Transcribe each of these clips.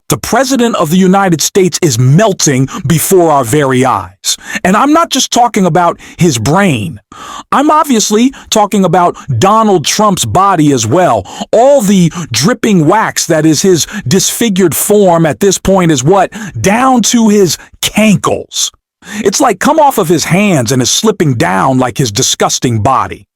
The President of the United States is melting before our very eyes. And I'm not just talking about his brain. I'm obviously talking about Donald Trump's body as well. All the dripping wax that is his disfigured form at this point is what? Down to his cankles. It's like come off of his hands and is slipping down like his disgusting body.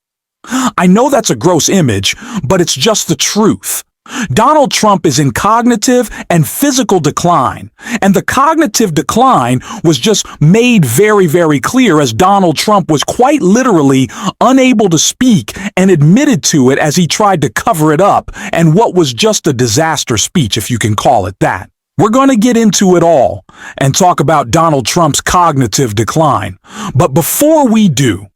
I know that's a gross image, but it's just the truth. Donald Trump is in cognitive and physical decline, and the cognitive decline was just made very, very clear as Donald Trump was quite literally unable to speak and admitted to it as he tried to cover it up, and what was just a disaster speech, if you can call it that. We're going to get into it all and talk about Donald Trump's cognitive decline. But before we do,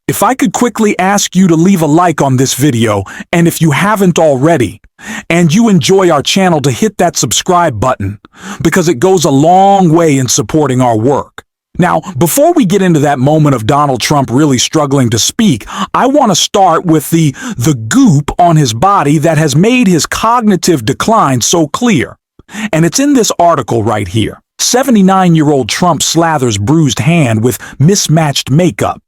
if I could quickly ask you to leave a like on this video, and if you haven't already, and you enjoy our channel, to hit that subscribe button, because it goes a long way in supporting our work. Now, before we get into that moment of Donald Trump really struggling to speak, I want to start with the goop on his body that has made his cognitive decline so clear. And it's in this article right here. 79-year-old Trump slathers bruised hand with mismatched makeup.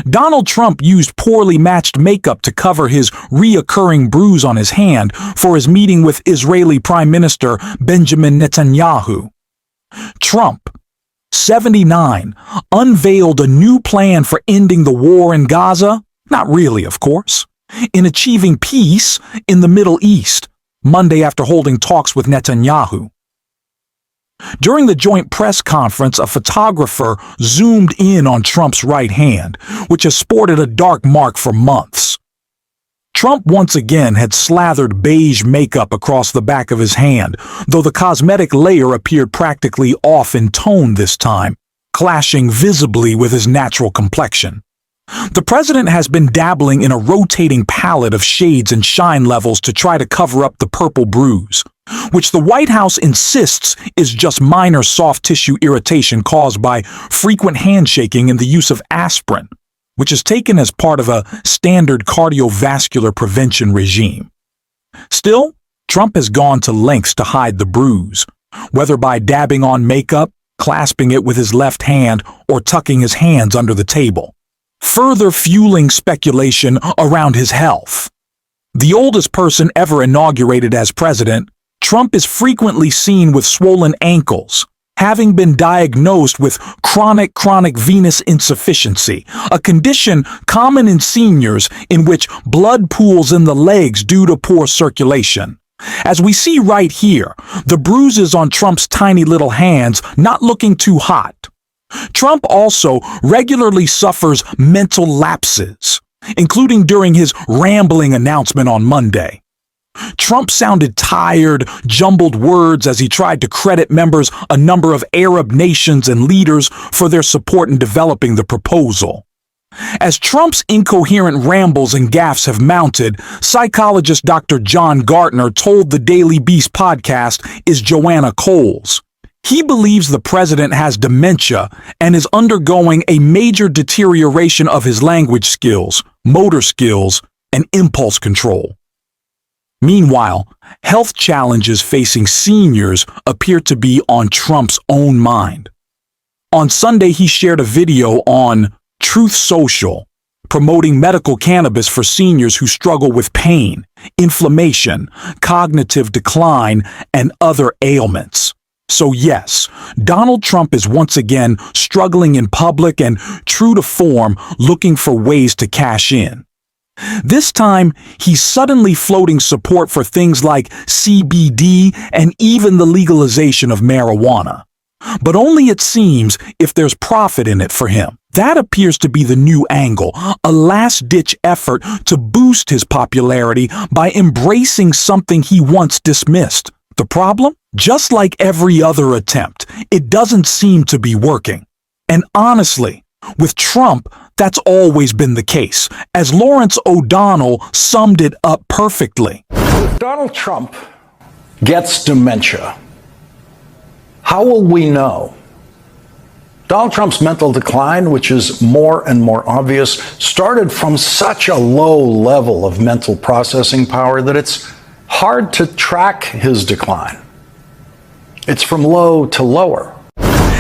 Donald Trump used poorly matched makeup to cover his reoccurring bruise on his hand for his meeting with Israeli Prime Minister Benjamin Netanyahu. Trump, 79, unveiled a new plan for ending the war in Gaza, not really, of course, in achieving peace in the Middle East, Monday after holding talks with Netanyahu. During the joint press conference, a photographer zoomed in on Trump's right hand, which has sported a dark mark for months. Trump once again had slathered beige makeup across the back of his hand, though the cosmetic layer appeared practically off in tone this time, clashing visibly with his natural complexion. The president has been dabbling in a rotating palette of shades and shine levels to try to cover up the purple bruise, which the White House insists is just minor soft tissue irritation caused by frequent handshaking and the use of aspirin, which is taken as part of a standard cardiovascular prevention regime. Still, Trump has gone to lengths to hide the bruise, whether by dabbing on makeup, clasping it with his left hand, or tucking his hands under the table, further fueling speculation around his health. The oldest person ever inaugurated as president, Trump is frequently seen with swollen ankles, having been diagnosed with chronic venous insufficiency, a condition common in seniors in which blood pools in the legs due to poor circulation. As we see right here, the bruises on Trump's tiny little hands not looking too hot. Trump also regularly suffers mental lapses, including during his rambling announcement on Monday. Trump sounded tired, jumbled words as he tried to credit members a number of Arab nations and leaders for their support in developing the proposal. As Trump's incoherent rambles and gaffes have mounted, psychologist Dr. John Gartner told the Daily Beast podcast is Joanna Coles. He believes the president has dementia and is undergoing a major deterioration of his language skills, motor skills, and impulse control. Meanwhile, health challenges facing seniors appear to be on Trump's own mind. On Sunday, he shared a video on Truth Social, promoting medical cannabis for seniors who struggle with pain, inflammation, cognitive decline, and other ailments. So yes, Donald Trump is once again struggling in public and, true to form, looking for ways to cash in. This time, he's suddenly floating support for things like CBD and even the legalization of marijuana. But only, it seems, if there's profit in it for him. That appears to be the new angle, a last-ditch effort to boost his popularity by embracing something he once dismissed. The problem? Just like every other attempt, it doesn't seem to be working. And honestly, with Trump, that's always been the case, as Lawrence O'Donnell summed it up perfectly. If Donald Trump gets dementia, how will we know? Donald Trump's mental decline, which is more and more obvious, started from such a low level of mental processing power that it's hard to track his decline. It's from low to lower.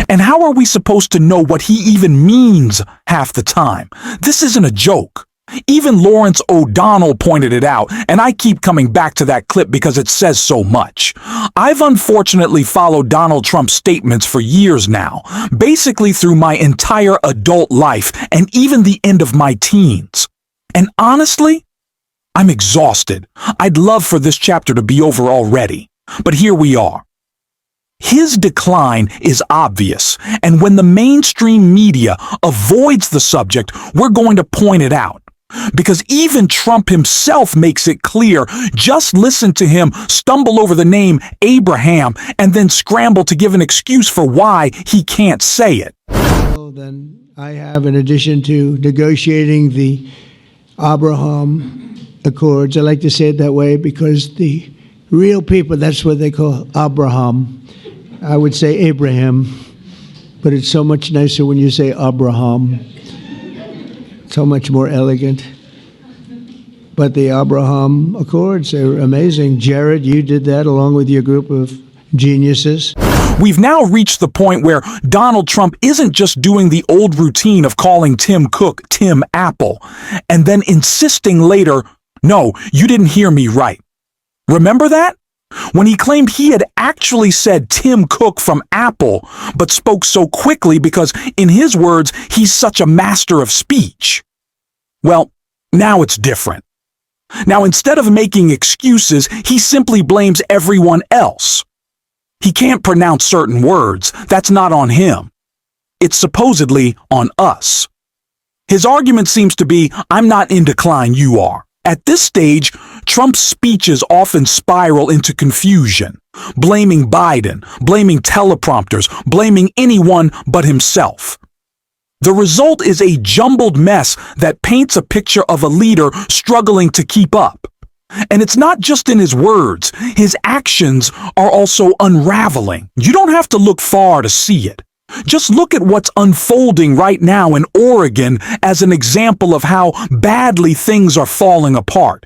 And how are we supposed to know what he even means half the time? This isn't a joke. Even Lawrence O'Donnell pointed it out, and I keep coming back to that clip because it says so much. I've unfortunately followed Donald Trump's statements for years now, basically through my entire adult life and even the end of my teens. And honestly, I'm exhausted. I'd love for this chapter to be over already, but here we are. His decline is obvious, and when the mainstream media avoids the subject, we're going to point it out. Because even Trump himself makes it clear. Just listen to him stumble over the name Abraham and then scramble to give an excuse for why he can't say it. Then I have, in addition to negotiating the Abraham Accords, I like to say it that way because the real people, that's what they call Abraham. I would say Abraham, but it's so much nicer when you say Abraham. So much more elegant. But the Abraham Accords are amazing. Jared, you did that along with your group of geniuses. We've now reached the point where Donald Trump isn't just doing the old routine of calling Tim Cook Tim Apple, and then insisting later, no, you didn't hear me right. Remember that? When he claimed he had actually said Tim Cook from Apple, but spoke so quickly because, in his words, he's such a master of speech. Well, now it's different. Now, instead of making excuses, he simply blames everyone else. He can't pronounce certain words. That's not on him. It's supposedly on us. His argument seems to be, I'm not in decline, you are. At this stage, Trump's speeches often spiral into confusion, blaming Biden, blaming teleprompters, blaming anyone but himself. The result is a jumbled mess that paints a picture of a leader struggling to keep up. And it's not just in his words, his actions are also unraveling. You don't have to look far to see it. Just look at what's unfolding right now in Oregon as an example of how badly things are falling apart.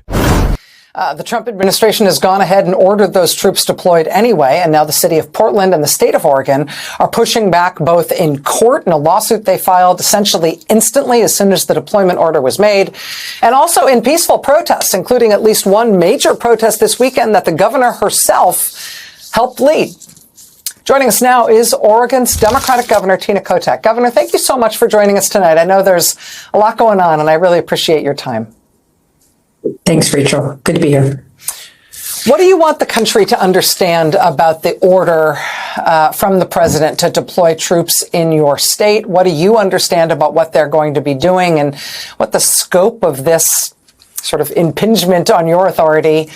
The Trump administration has gone ahead and ordered those troops deployed anyway, and now the city of Portland and the state of Oregon are pushing back both in court in a lawsuit they filed essentially instantly as soon as the deployment order was made, and also in peaceful protests, including at least one major protest this weekend that the governor herself helped lead. Joining us now is Oregon's Democratic Governor, Tina Kotek. Governor, thank you so much for joining us tonight. I know there's a lot going on, and I really appreciate your time. Thanks, Rachel. Good to be here. What do you want the country to understand about the order from the president to deploy troops in your state? What do you understand about what they're going to be doing and what the scope of this sort of impingement on your authority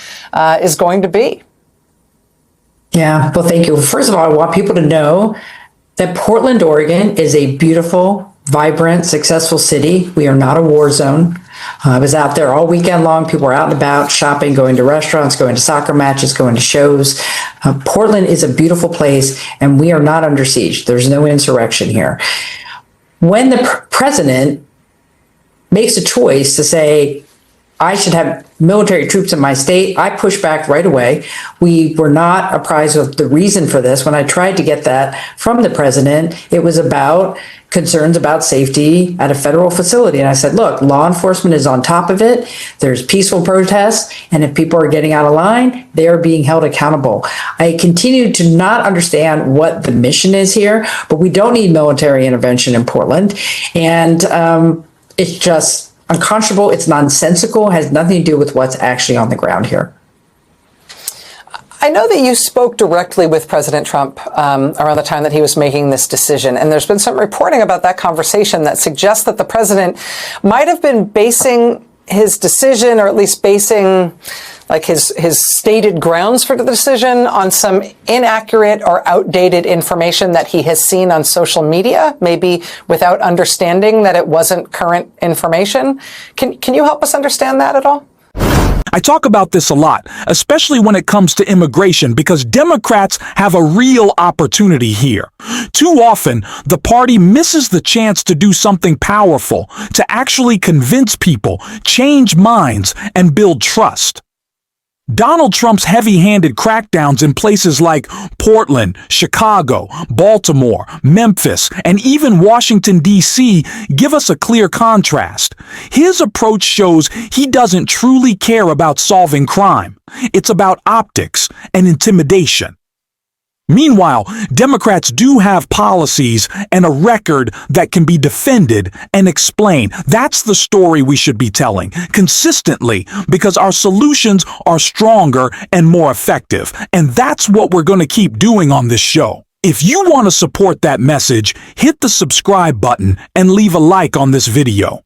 is going to be? Yeah, well, thank you. First of all, I want people to know that Portland, Oregon is a beautiful, vibrant, successful city. We are not a war zone. I was out there all weekend long. People were out and about, shopping, going to restaurants, going to soccer matches, going to shows. Portland is a beautiful place, and we are not under siege. There's no insurrection here. When the president makes a choice to say, I should have military troops in my state, I pushed back right away. We were not apprised of the reason for this. When I tried to get that from the president, it was about concerns about safety at a federal facility. And I said, look, law enforcement is on top of it. There's peaceful protests. And if people are getting out of line, they are being held accountable. I continue to not understand what the mission is here, but we don't need military intervention in Portland. And it's just unconscionable. It's nonsensical, has nothing to do with what's actually on the ground here. I know that you spoke directly with President Trump around the time that he was making this decision, and there's been some reporting about that conversation that suggests that the president might have been basing his decision, or at least basing like his stated grounds for the decision, on some inaccurate or outdated information that he has seen on social media, maybe without understanding that it wasn't current information. Can you help us understand that at all? I talk about this a lot, especially when it comes to immigration, because Democrats have a real opportunity here. Too often, the party misses the chance to do something powerful, to actually convince people, change minds, and build trust. Donald Trump's heavy-handed crackdowns in places like Portland, Chicago, Baltimore, Memphis, and even Washington, D.C. give us a clear contrast. His approach shows he doesn't truly care about solving crime. It's about optics and intimidation. Meanwhile, Democrats do have policies and a record that can be defended and explained. That's the story we should be telling consistently, because our solutions are stronger and more effective. And that's what we're going to keep doing on this show. If you want to support that message, hit the subscribe button and leave a like on this video.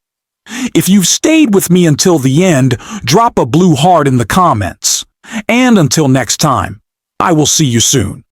If you've stayed with me until the end, drop a blue heart in the comments. And until next time, I will see you soon.